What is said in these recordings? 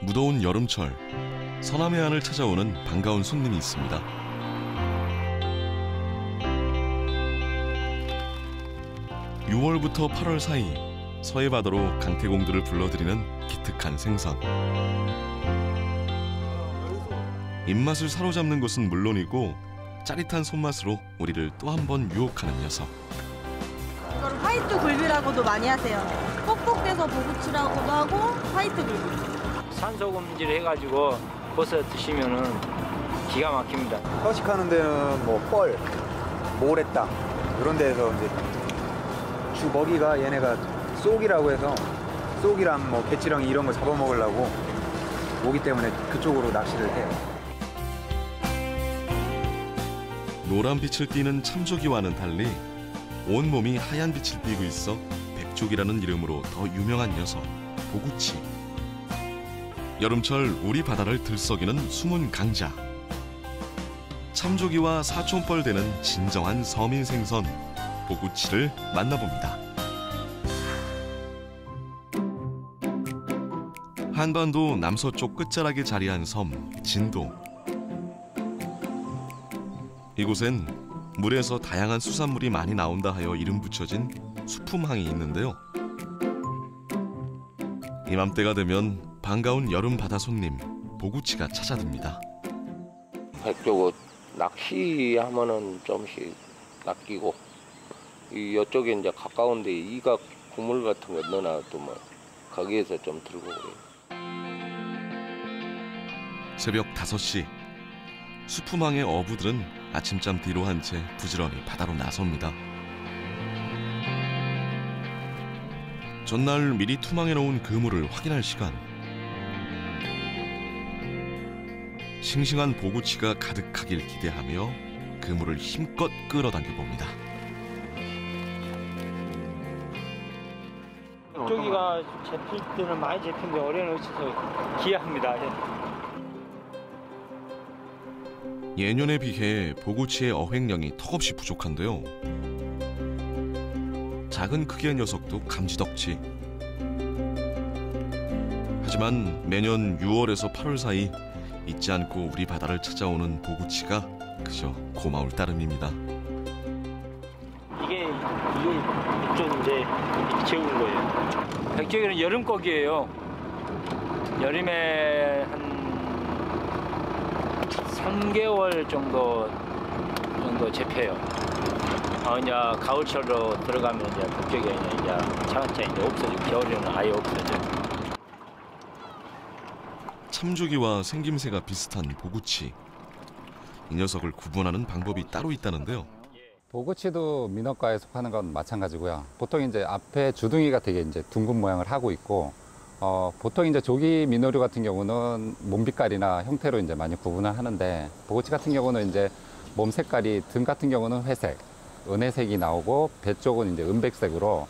무더운 여름철, 서남해안을 찾아오는 반가운 손님이 있습니다. (6월부터 8월) 사이 서해바다로 강태공들을 불러들이는 기특한 생선. 입맛을 사로잡는 것은 물론이고 짜릿한 손맛으로 우리를 또 한 번 유혹하는 녀석. 이걸 화이트 굴비라고도 많이 하세요. 뻑뻑해서 보구치라고도 하고 화이트 굴비. 산소금질 해가지고 버섯 드시면은 기가 막힙니다. 서식하는 데는 뭐 뻘, 모래땅 이런 데에서 이제 주 먹이가 얘네가 쏙이라고 해서 쏙이랑 뭐 배지렁이 이런 거 잡아먹으려고 오기 때문에 그쪽으로 낚시를 해요. 노란 빛을 띠는 참조기와는 달리 온몸이 하얀 빛을 띠고 있어 백조기라는 이름으로 더 유명한 녀석, 보구치. 여름철 우리 바다를 들썩이는 숨은 강자. 참조기와 사촌뻘 되는 진정한 서민 생선, 보구치를 만나봅니다. 한반도 남서쪽 끝자락에 자리한 섬, 진도. 이곳엔 물에서 다양한 수산물이 많이 나온다 하여 이름 붙여진 수품항이 있는데요. 이맘때가 되면 반가운 여름 바다 손님, 보구치가 찾아듭니다. 백조고 낚시하면은 좀씩 낚이고 이쪽에 이제 가까운데 이각 국물 같은 거 넣어놔두면 거기에서 좀 들고 그래요. 새벽 5시, 수품항의 어부들은 아침잠 뒤로 한 채 부지런히 바다로 나섭니다. 전날 미리 투망해 놓은 그물을 확인할 시간. 싱싱한 보구치가 가득하길 기대하며 그물을 힘껏 끌어당겨 봅니다. 쪽이가 잡힐 때는 많이 잡히는데 올해는 어째서 기약합니다. 예년에 비해 보구치의 어획량이 턱없이 부족한데요. 작은 크기의 녀석도 감지덕지. 하지만 매년 6월에서 8월 사이 잊지 않고 우리 바다를 찾아오는 보구치가 그저 고마울 따름입니다. 이게 좀 이제 재우는 거예요. 백조기는 여름고기예요. 여름에 한 3개월 정도 잡혀요. 이제 가을철로 들어가면 이제 백조기가 이제 차근차근 이제 없어지고 겨울에는 아예 없어져요. 참조기와 생김새가 비슷한 보구치. 이 녀석을 구분하는 방법이 따로 있다는데요. 보구치도 민어과에 속하는 건 마찬가지고요. 보통 이제 앞에 주둥이가 되게 이제 둥근 모양을 하고 있고, 보통 이제 조기 민어류 같은 경우는 몸빛깔이나 형태로 이제 많이 구분을 하는데, 보구치 같은 경우는 이제 몸 색깔이 등 같은 경우는 회색, 은혜색이 나오고 배 쪽은 이제 은백색으로.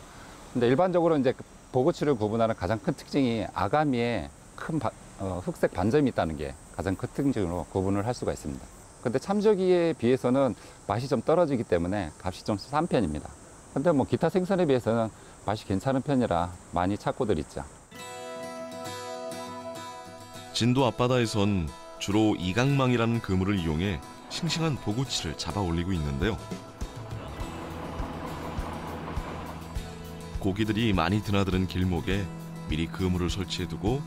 근데 일반적으로 이제 보구치를 구분하는 가장 큰 특징이 아가미에 큰 흑색 반점이 있다는 게 가장 큰 특징으로 구분을 할 수가 있습니다. 근데 참조기에 비해서는 맛이 좀 떨어지기 때문에 값이 좀 싼 편입니다. 근데 뭐 기타 생선에 비해서는 맛이 괜찮은 편이라 많이 찾고들 있죠. 진도 앞바다에선 주로 이강망이라는 그물을 이용해 싱싱한 보구치를 잡아 올리고 있는데요. 고기들이 많이 드나드는 길목에 미리 그물을 설치해두고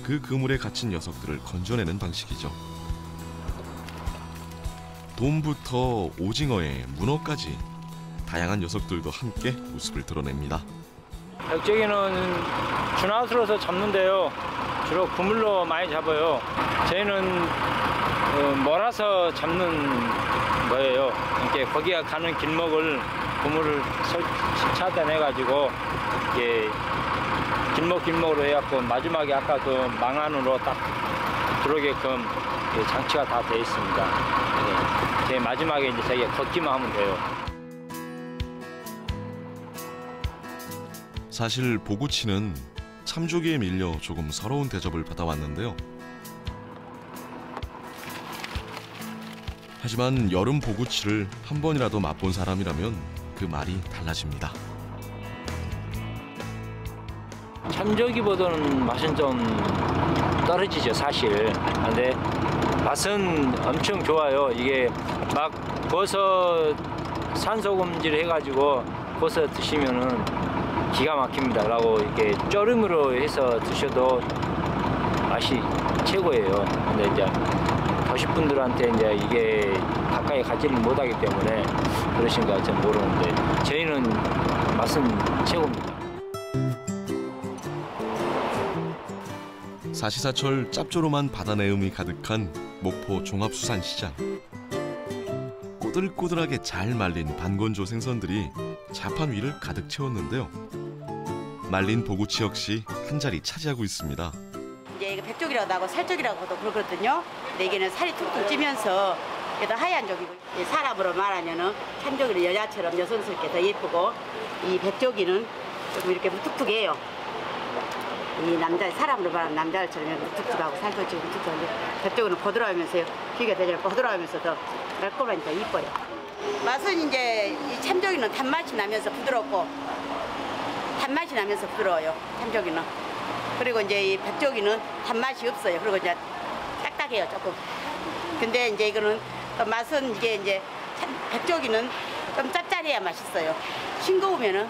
그 그물에 갇힌 녀석들을 건져내는 방식이죠. 돔부터 오징어에 문어까지 다양한 녀석들도 함께 모습을 드러냅니다. 백조기는 준하수로서 잡는데요. 주로 그물로 많이 잡아요. 저희는 몰아서 잡는 거예요. 이렇게 거기가 가는 길목을 그물을 차단해가지고 이렇게 길목으로 해갖고 마지막에 아까 그 망안으로 딱 들어오게끔 장치가 다 돼 있습니다. 제 마지막에 이제 자기가 걷기만 하면 돼요. 사실 보구치는 참조기에 밀려 조금 서러운 대접을 받아왔는데요. 하지만 여름 보구치를 한 번이라도 맛본 사람이라면 그 말이 달라집니다. 참조기보다는 맛은 좀 떨어지죠, 사실. 근데 맛은 엄청 좋아요. 이게 막 버섯 산소금질 해가지고 버섯 드시면은 기가 막힙니다. 라고 이렇게 쪄름으로 해서 드셔도 맛이 최고예요. 근데 이제 도시분들한테 이제 이게 가까이 가지를 못하기 때문에 그러신가 좀 모르는데 저희는 맛은 최고입니다. 사시사철 짭조름한 바다 내음이 가득한 목포 종합수산시장. 꼬들꼬들하게 잘 말린 반건조 생선들이 자판 위를 가득 채웠는데요. 말린 보구치 역시 한 자리 차지하고 있습니다. 이제 이거 백쪽이라고도 하고 살쪽이라고도 그러거든요. 근데 이게는 살이 툭툭 찌면서 그래도 하얀 쪽이고, 사람으로 말하면은 참조기는 여자처럼 여성스럽게 더 예쁘고, 이 백조기는 조금 이렇게 무뚝뚝해요. 이 남자, 사람으로 말하면 남자처럼 무뚝뚝하고 살도 찌고 무뚝뚝한데, 백조기는 고드라우면서요. 귀가 되게 고드라우면서 더 달콤하니까 이뻐요. 맛은 이제 이 참조기는 단맛이 나면서 부드럽고, 단맛이 나면서 부드러워요. 참조기는. 그리고 이제 이 백조기는 단맛이 없어요. 그리고 이제 딱딱해요, 조금. 근데 이제 이거는 맛은 이게 이제 백조기는 좀 짭짤해야 맛있어요. 싱거우면은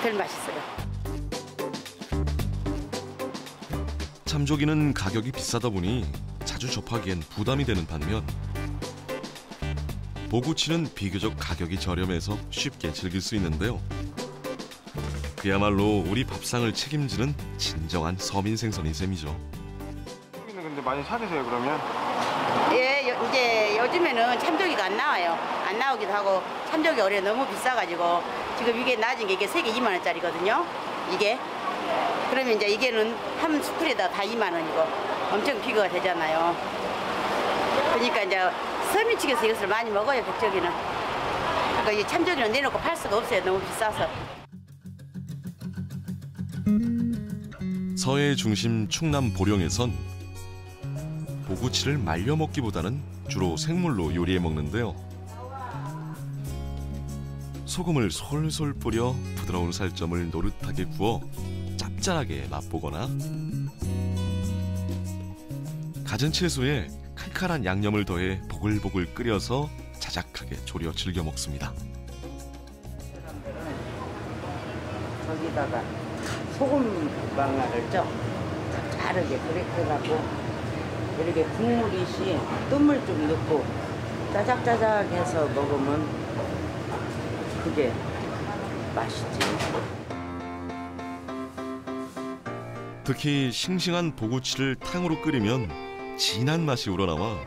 덜 맛있어요. 참조기는 가격이 비싸다 보니 자주 접하기엔 부담이 되는 반면 보구치는 비교적 가격이 저렴해서 쉽게 즐길 수 있는데요. 그야말로 우리 밥상을 책임지는 진정한 서민 생선인 셈이죠. 근데 많이 사드세요 그러면? 예, 이제 요즘에는 참조기가 안 나와요. 안 나오기도 하고 참조기 올해 너무 비싸가지고 지금 이게 낮은 게 이게 3개 2만 원짜리거든요. 이게. 그러면 이제 이게는 한 스쿨에다 다 2만 원이고 엄청 비교가 되잖아요. 그러니까 이제 서민 측에서 이것을 많이 먹어요, 백조기는. 그러니까 이 참조기는 내놓고 팔 수가 없어요, 너무 비싸서. 서해 중심 충남 보령에선 보구치를 말려 먹기보다는 주로 생물로 요리해 먹는데요. 소금을 솔솔 뿌려 부드러운 살점을 노릇하게 구워 짭짤하게 맛보거나 갖은 채소에 칼칼한 양념을 더해 보글보글 끓여서 자작하게 졸여 즐겨 먹습니다. 거기다가 소금 방아를 쪄 짭짤하게 그래갖고 이렇게 국물이 씨 뜸을 좀 넣고 짜작짜작해서 먹으면 그게 맛있지. 특히 싱싱한 보구치를 탕으로 끓이면 진한 맛이 우러나와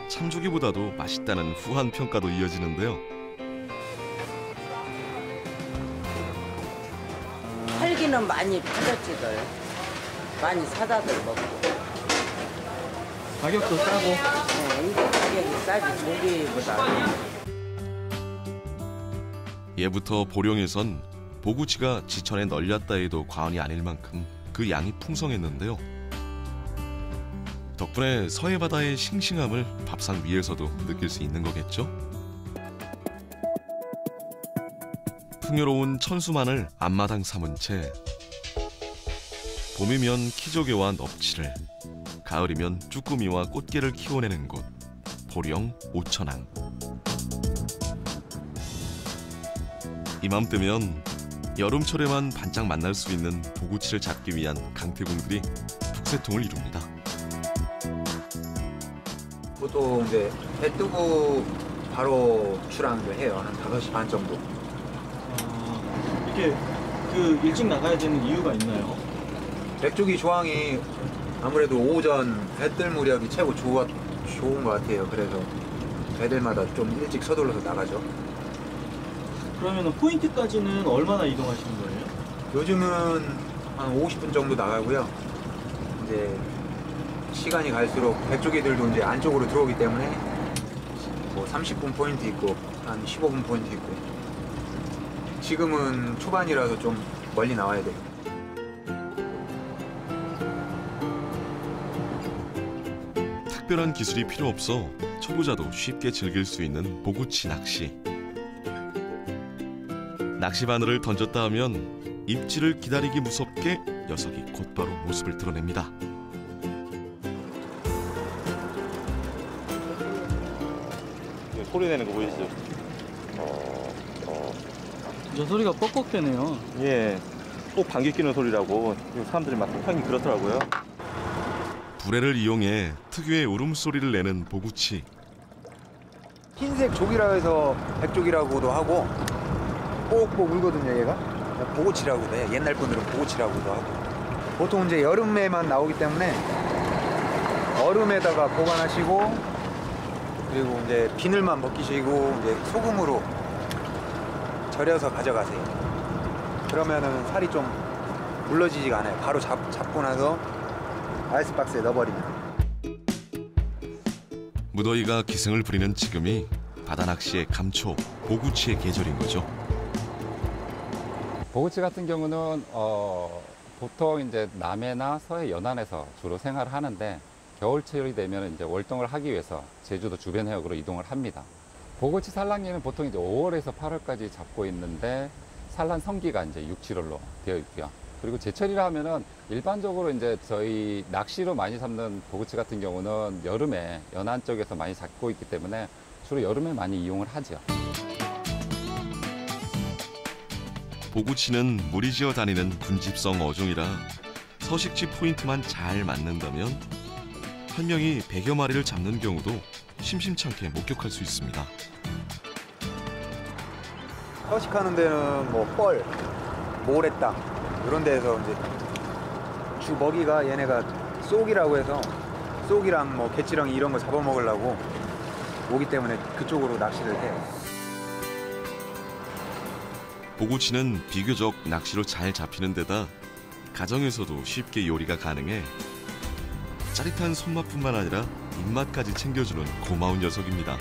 참조기보다도 맛있다는 후한 평가도 이어지는데요. 팔기는 많이 팔렸지들. 많이 사다들 먹고. 가격도 싸고. 네, 이게 가격이 싸지 조기보다. 예부터 보령에선 보구치가 지천에 널렸다 해도 과언이 아닐 만큼 그 양이 풍성했는데요. 덕분에 서해 바다의 싱싱함을 밥상 위에서도 느낄 수 있는 거겠죠. 풍요로운 천수만을 앞마당 삼은 채 봄이면 키조개와 넙치를, 가을이면 쭈꾸미와 꽃게를 키워내는 곳 보령 오천항. 이맘때면 여름철에만 반짝 만날 수 있는 보구치를 잡기 위한 강태공들이 북새통을 이룹니다. 보통 이제 해 뜨고 바로 출항을 해요. 한 5시 반 정도. 이렇게 그 일찍 나가야 되는 이유가 있나요? 백조기 조항이 아무래도 오전 해 뜰 무렵이 최고 좋은 것 같아요. 그래서 배들마다 좀 일찍 서둘러서 나가죠. 그러면 포인트까지는 얼마나 이동하시는 거예요? 요즘은 한 50분 정도 나가고요. 이제 시간이 갈수록 백조기들도 이제 안쪽으로 들어오기 때문에 뭐 30분 포인트 있고 한 15분 포인트 있고. 지금은 초반이라서 좀 멀리 나와야 돼요. 특별한 기술이 필요 없어 초보자도 쉽게 즐길 수 있는 보구치 낚시. 낚시 바늘을 던졌다 하면 입질을 기다리기 무섭게 녀석이 곧바로 모습을 드러냅니다. 소리 내는 거 보이시죠? 저 소리가 뻑뻑대네요. 예, 꼭 방귀 뀌는 소리라고 사람들이 막 평이 그렇더라고요. 불에를 이용해 특유의 울음소리를 내는 보구치. 흰색 족이라 해서 백족이라고도 하고 꼭꼭 울거든요, 얘가. 보고치라고도 해. 옛날 분들은 보고치라고도 하고. 보통 이제 여름에만 나오기 때문에 얼음에다가 보관하시고 그리고 이제 비늘만 벗기시고 이제 소금으로 절여서 가져가세요. 그러면은 살이 좀 물러지지가 않아요. 바로 잡고 나서 아이스박스에 넣어버리면. 무더위가 기승을 부리는 지금이 바다 낚시의 감초, 보구치의 계절인 거죠. 보구치 같은 경우는 보통 이제 남해나 서해 연안에서 주로 생활을 하는데 겨울철이 되면 이제 월동을 하기 위해서 제주도 주변 해역으로 이동을 합니다. 보구치 산란기는 보통 이제 5월에서 8월까지 잡고 있는데 산란 성기가 이제 6, 7월로 되어 있고요. 그리고 제철이라 하면은 일반적으로 이제 저희 낚시로 많이 잡는 보구치 같은 경우는 여름에 연안 쪽에서 많이 잡고 있기 때문에 주로 여름에 많이 이용을 하죠. 보구치는 무리 지어 다니는 군집성 어종이라 서식지 포인트만 잘 맞는다면 한 명이 100여 마리를 잡는 경우도 심심찮게 목격할 수 있습니다. 서식하는 데는 뭐 뻘, 모래땅 이런 데에서 이제 주 먹이가 얘네가 쏙이라고 해서 쏙이랑 뭐 개치렁이 이런 거 잡아먹으려고 오기 때문에 그쪽으로 낚시를 해요. 보구치는 비교적 낚시로 잘 잡히는 데다 가정에서도 쉽게 요리가 가능해 짜릿한 손맛뿐만 아니라 입맛까지 챙겨주는 고마운 녀석입니다.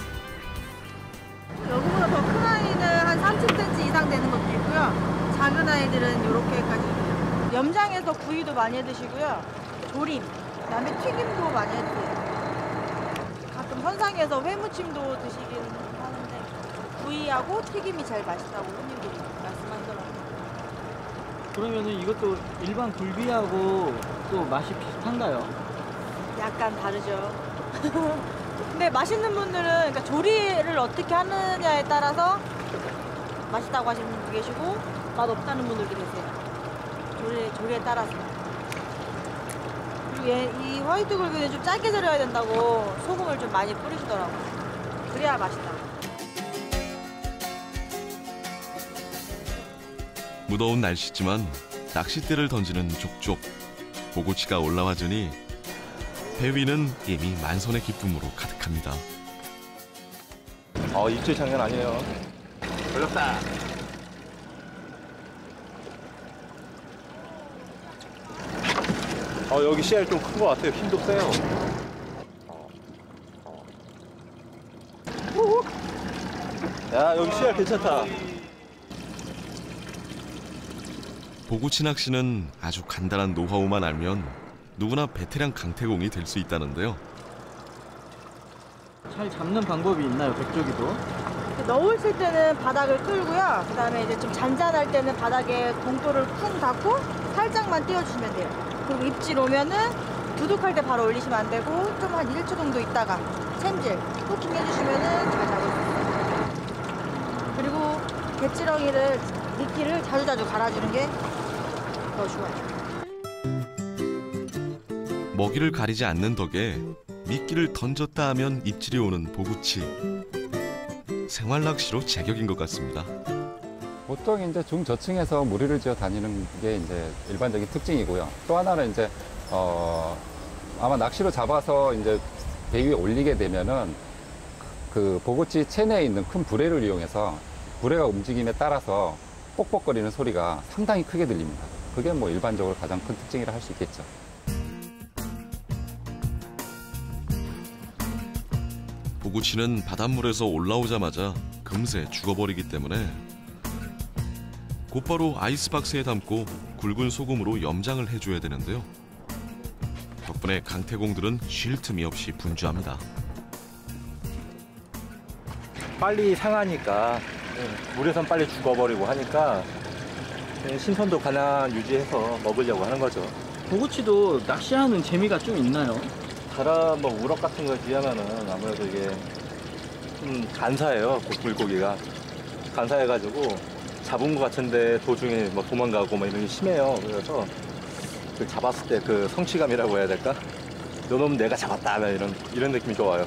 여기보다 더 큰 아이는 한 30cm 이상 되는 것도 있고요. 작은 아이들은 이렇게까지 돼요. 염장에서 구이도 많이 해드시고요. 조림, 그다음에 튀김도 많이 해드세요. 가끔 선상에서 회무침도 드시긴 하는데 구이하고 튀김이 제일 맛있다고 손님들이 말씀하시더라고요. 그러면은 이것도 일반 굴비하고 또 맛이 비슷한가요? 약간 다르죠. 근데 맛있는 분들은 그러니까 조리를 어떻게 하느냐에 따라서 맛있다고 하시는 분도 계시고 맛 없다는 분들도 계세요. 조리에 따라서. 그리고 이 화이트 굴비는 좀 짧게 절여야 된다고 소금을 좀 많이 뿌리시더라고요. 그래야 맛있다. 무더운 날씨지만 낚싯대를 던지는 족족. 보구치가 올라와 주니 배 위는 이미 만선의 기쁨으로 가득합니다. 입질 장난 아니에요. 걸렸다. 여기 씨알 좀 큰 것 같아요. 힘도 세요. 야, 여기 씨알 괜찮다. 보구치 낚시는 아주 간단한 노하우만 알면 누구나 베테랑 강태공이 될 수 있다는데요. 잘 잡는 방법이 있나요, 백조기도? 넣으실 때는 바닥을 끌고요. 그다음에 이제 좀 잔잔할 때는 바닥에 봉돌을 쿵 닫고 살짝만 띄워주시면 돼요. 그리고 입질 오면은 두둑할 때 바로 올리시면 안 되고 좀 한 1초 정도 있다가 챔질, 후킹 해주시면은 잘 잡을 수 있어요. 그리고 개찌렁이를, 미끼를 자주자주 갈아주는 게 더 좋아요. 먹이를 가리지 않는 덕에 미끼를 던졌다 하면 입질이 오는 보구치. 생활 낚시로 제격인 것 같습니다. 보통 이제 중저층에서 무리를 지어 다니는 게 이제 일반적인 특징이고요. 또 하나는 이제 아마 낚시로 잡아서 이제 배 위에 올리게 되면은 그 보구치 체내에 있는 큰 부레를 이용해서 부레가 움직임에 따라서 뻑뻑거리는 소리가 상당히 크게 들립니다. 그게 뭐 일반적으로 가장 큰 특징이라 할 수 있겠죠. 보구치는 바닷물에서 올라오자마자 금세 죽어버리기 때문에 곧바로 아이스박스에 담고 굵은 소금으로 염장을 해줘야 되는데요. 덕분에 강태공들은 쉴 틈이 없이 분주합니다. 빨리 상하니까 물에선 빨리 죽어버리고 하니까 신선도 가난 유지해서 먹으려고 하는 거죠. 보구치도 낚시하는 재미가 좀 있나요? 다른 뭐 우럭 같은 거에 비하면은 아무래도 이게 좀 간사해요. 물고기가 간사해가지고 잡은 것 같은데 도중에 뭐 도망가고 뭐 이런 게 심해요. 그래서 그 잡았을 때 그 성취감이라고 해야 될까? 요 놈 내가 잡았다 이런 느낌이 좋아요.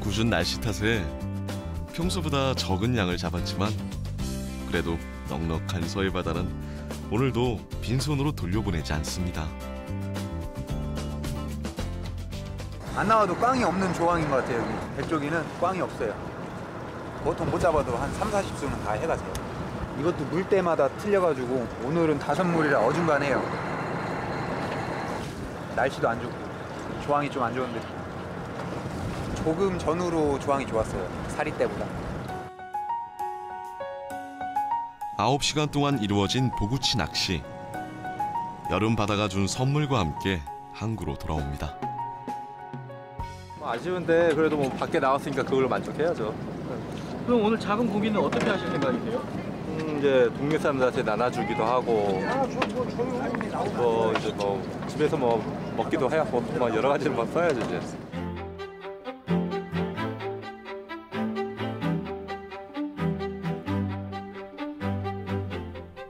궂은 날씨 탓에 평소보다 적은 양을 잡았지만 그래도 넉넉한 서해 바다는 오늘도 빈손으로 돌려보내지 않습니다. 안 나와도 꽝이 없는 조항인 것 같아요. 여기 백조기는 꽝이 없어요. 보통 못 잡아도 한 3, 40수는 다 해가세요. 이것도 물때마다 틀려가지고 오늘은 5물이라 어중간해요. 날씨도 안 좋고 조항이 좀 안 좋은데 조금 전후로 조항이 좋았어요. 사리 때보다. 9시간 동안 이루어진 보구치 낚시. 여름 바다가 준 선물과 함께 항구로 돌아옵니다. 아쉬운데 그래도 뭐 밖에 나왔으니까 그걸로 만족해야죠. 그럼 오늘 잡은 고기는 어떻게 하실 생각이세요? 이제 동네 사람들한테 나눠주기도 하고 뭐 이제 뭐 집에서 뭐 먹기도 해야 뭐 여러 가지를 뭐 써야죠 이제.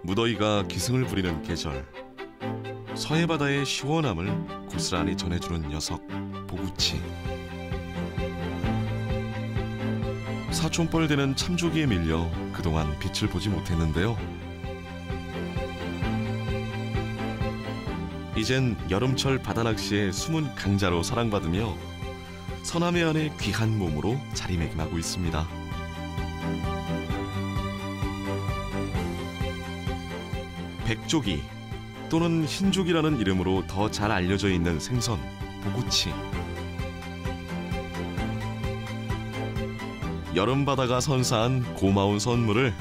무더위가 기승을 부리는 계절. 서해 바다의 시원함을 고스란히 전해주는 녀석 보구치. 사촌뻘 되는 참조기에 밀려 그동안 빛을 보지 못했는데요. 이젠 여름철 바다낚시의 숨은 강자로 사랑받으며 서남해 안의 귀한 몸으로 자리매김하고 있습니다. 백조기 또는 흰조기라는 이름으로 더 잘 알려져 있는 생선 보구치. 여름 바다가 선사한 고마운 선물을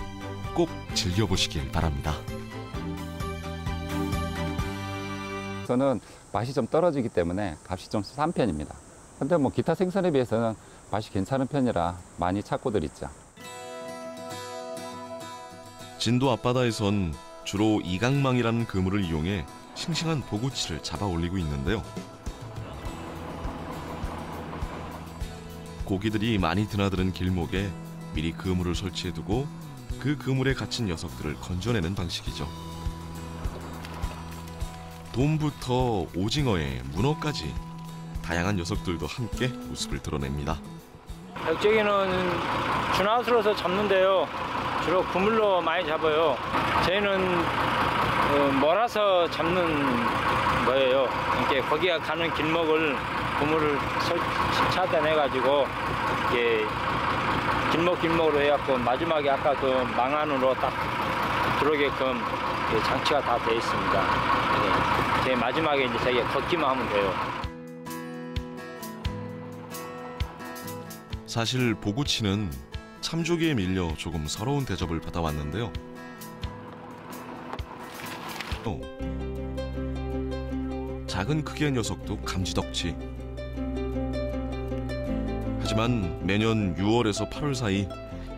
꼭 즐겨보시길 바랍니다. 저는 맛이 좀 떨어지기 때문에 값이 좀 싼 편입니다. 근데 뭐 기타 생선에 비해서는 맛이 괜찮은 편이라 많이 찾고들 있죠. 진도 앞바다에선 주로 이강망이라는 그물을 이용해 싱싱한 보구치를 잡아 올리고 있는데요. 고기들이 많이 드나드는 길목에 미리 그물을 설치해두고 그 그물에 갇힌 녀석들을 건져내는 방식이죠. 돔부터 오징어에 문어까지 다양한 녀석들도 함께 모습을 드러냅니다. 백조기는 주나스러워서 잡는데요. 주로 그물로 많이 잡아요. 저희는 몰아서 잡는 거예요. 이렇게 거기가 가는 길목을 그물을 차단해가지고 이렇게 길목으로 해갖고 마지막에 아까 그 망안으로 딱 들어오게끔 장치가 다 되어 있습니다. 네. 제일 마지막에 이제 자기가 걷기만 하면 돼요. 사실 보구치는 참조기에 밀려 조금 서러운 대접을 받아왔는데요. 작은 크기의 녀석도 감지덕지. 하지만 매년 6월에서 8월 사이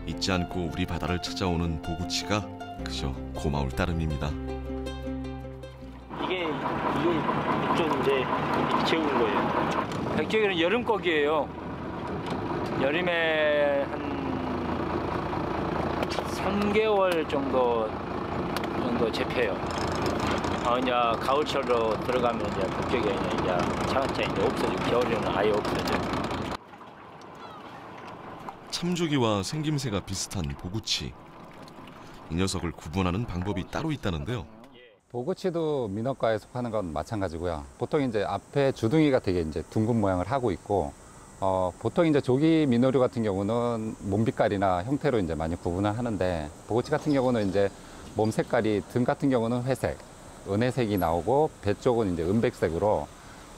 잊지 않고 우리 바다를 찾아오는 보구치가 그저 고마울 따름입니다. 이게 좀 이제 재운 거예요. 백조기는 여름고기예요. 여름에 한 3개월 정도 잡혀요. 이제 가을철로 들어가면 이제 북쪽에 이제 차근차근 이제 없어지고 겨울에는 아예 없어져요. 참조기와 생김새가 비슷한 보구치. 이 녀석을 구분하는 방법이 따로 있다는데요. 보구치도 민어과에 속하는 건 마찬가지고요. 보통 이제 앞에 주둥이가 되게 이제 둥근 모양을 하고 있고, 보통 이제 조기 민어류 같은 경우는 몸빛깔이나 형태로 이제 많이 구분을 하는데, 보구치 같은 경우는 이제 몸 색깔이 등 같은 경우는 회색, 은혜색이 나오고 배 쪽은 이제 은백색으로.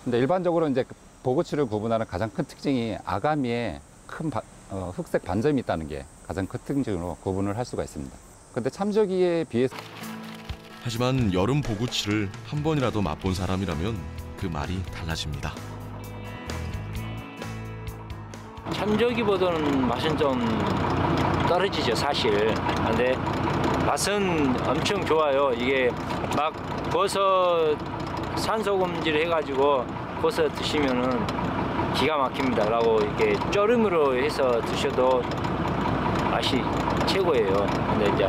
근데 일반적으로 이제 보구치를 구분하는 가장 큰 특징이 아가미에 큰 흑색 반점이 있다는 게 가장 큰 특징으로 구분을 할 수가 있습니다. 근데 참조기에 비해서 하지만 여름 보구치를 한 번이라도 맛본 사람이라면 그 말이 달라집니다. 참조기보다는 맛은 좀 떨어지죠, 사실. 근데 맛은 엄청 좋아요. 이게 막 버섯 산소금질 해가지고 버섯 드시면은 기가 막힙니다. 라고 이렇게 쪄름으로 해서 드셔도 맛이 최고예요. 근데 이제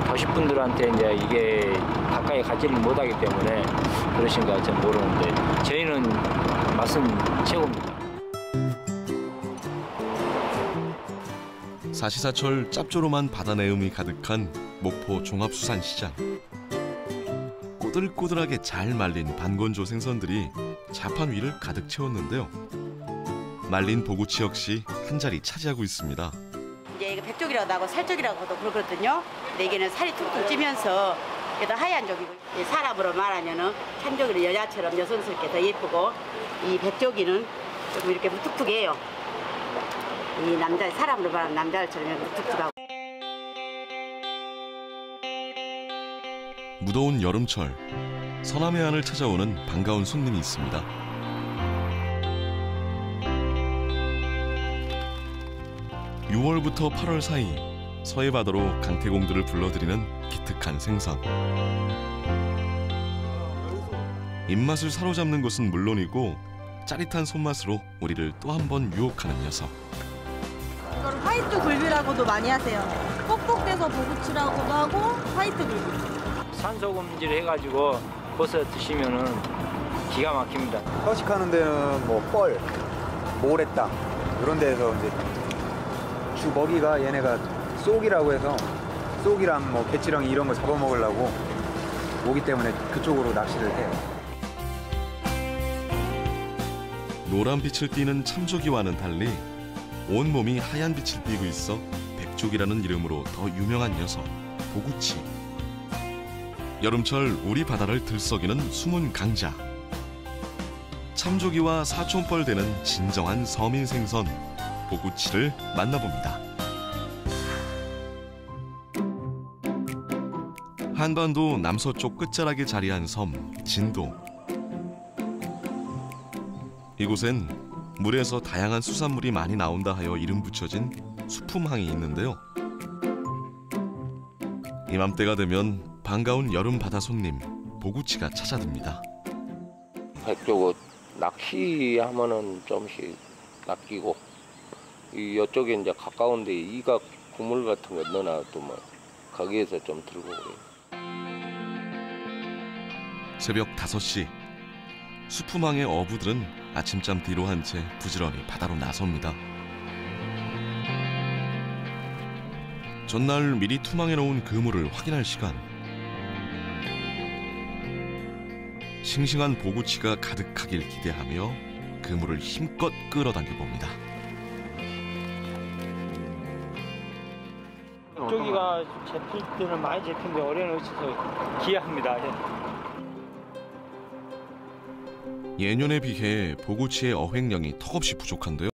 도시분들한테 이제 이게 가까이 가지를 못하기 때문에 그러신가 잘 모르는데 저희는 맛은 최고입니다. 사시사철 짭조름한 바다 내음이 가득한 목포 종합수산시장. 꼬들꼬들하게 잘 말린 반건조 생선들이 자판 위를 가득 채웠는데요. 말린 보구치 역시 한 자리 차지하고 있습니다. 이제 이거 백쪽이라고 하고 살쪽이라고도 그러거든요. 근데 이게는 살이 툭툭 찌면서 그래도 하얀 쪽이고 사람으로 말하면은 참조기는 여자처럼 여성스럽게 더 예쁘고 이 백조기는 조금 이렇게 무뚝뚝해요. 이 남자 사람으로 말하면 남자처럼 무뚝뚝하고. 무더운 여름철 서남해안을 찾아오는 반가운 손님이 있습니다. (6월부터 8월) 사이 서해바다로 강태공들을 불러들이는 기특한 생선. 입맛을 사로잡는 것은 물론이고 짜릿한 손맛으로 우리를 또 한 번 유혹하는 녀석. 이걸 화이트 굴비라고도 많이 하세요. 뻑뻑대서 보구치라고도 하고 화이트 굴비. 산소금질 해가지고 버섯 드시면은 기가 막힙니다. 서식하는 데는 뭐 뻘, 모래땅 이런 데에서 이제 주 먹이가 얘네가 쏙이라고 해서 쏙이랑 뭐 개치렁이 이런 거 잡아먹으려고 오기 때문에 그쪽으로 낚시를 해요. 노란 빛을 띠는 참조기와는 달리 온몸이 하얀 빛을 띠고 있어 백조기라는 이름으로 더 유명한 녀석, 보구치. 여름철 우리 바다를 들썩이는 숨은 강자. 참조기와 사촌뻘 되는 진정한 서민 생선, 보구치를 만나봅니다. 한반도 남서쪽 끝자락에 자리한 섬, 진도. 이곳엔 물에서 다양한 수산물이 많이 나온다 하여 이름 붙여진 수품항이 있는데요. 이맘때가 되면 반가운 여름 바다 손님, 보구치가 찾아듭니다. 백조고 낚시하면은 좀씩 낚이고 이쪽에 이제 가까운데 이각 국물 같은 거 넣어놔두면 거기에서 좀 들고 그래요. 새벽 5시 수품항의 어부들은 아침잠 뒤로 한 채 부지런히 바다로 나섭니다. 전날 미리 투망해 놓은 그물을 확인할 시간. 싱싱한 보구치가 가득하길 기대하며 그물을 힘껏 끌어당겨 봅니다. 백조기가 잡힐 때는 많이 잡히는데 올해는 어째서 기약합니다. 예년에 비해 보구치의 어획량이 턱없이 부족한데요.